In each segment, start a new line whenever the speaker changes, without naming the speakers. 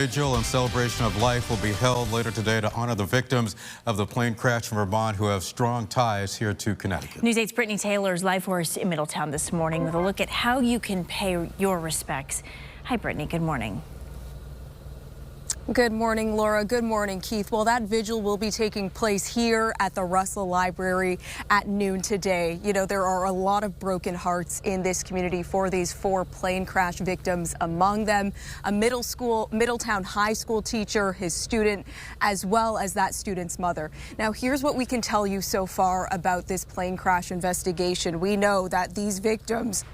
Vigil and celebration of life will be held later today to honor the victims of the plane crash in Vermont who have strong ties here to Connecticut.
News 8's Brittany Taylor's live force in Middletown this morning with a look at how you can pay your respects. Hi, Brittany. Good morning.
Good morning, Laura. Good morning, Keith. Well, that vigil will be taking place here at the Russell Library at noon today. You know, there are a lot of broken hearts in this community for these 4 plane crash victims, among them a Middletown High School teacher, his student, as well as that student's mother. Now, here's what we can tell you so far about this plane crash investigation. We know that these victims,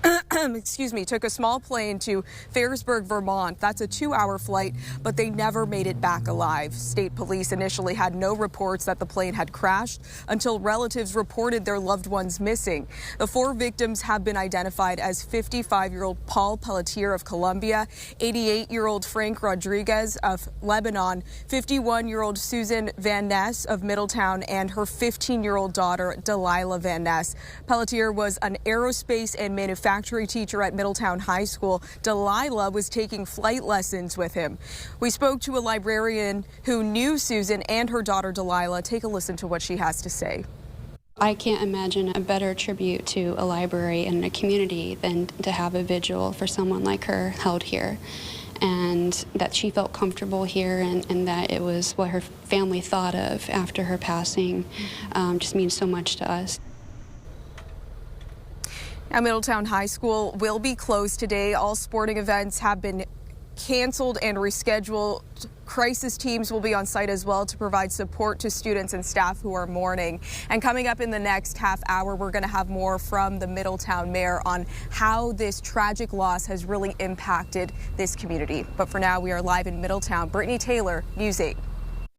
took a small plane to Ferrisburg, Vermont. That's a 2-hour flight, but they never made it back alive. State police initially had no reports that the plane had crashed until relatives reported their loved ones missing. The 4 victims have been identified as 55-year-old Paul Pelletier of Colombia, 88-year-old Frank Rodriguez of Lebanon, 51-year-old Susan Van Ness of Middletown, and her 15-year-old daughter, Delilah Van Ness. Pelletier was an aerospace and manufacturing teacher at Middletown High School. Delilah was taking flight lessons with him. We spoke to a librarian who knew Susan and her daughter Delilah. Take a listen to what she has to say.
I can't imagine a better tribute to a library and a community than to have a vigil for someone like her held here. And that she felt comfortable here and that it was what her family thought of after her passing just means so much to us.
Now, Middletown High School will be closed today. All sporting events have been canceled and rescheduled. Crisis teams will be on site as well to provide support to students and staff who are mourning. And coming up in the next half hour, we're going to have more from the Middletown mayor on how this tragic loss has really impacted this community. But for now, we are live in Middletown. Brittany Taylor, News 8.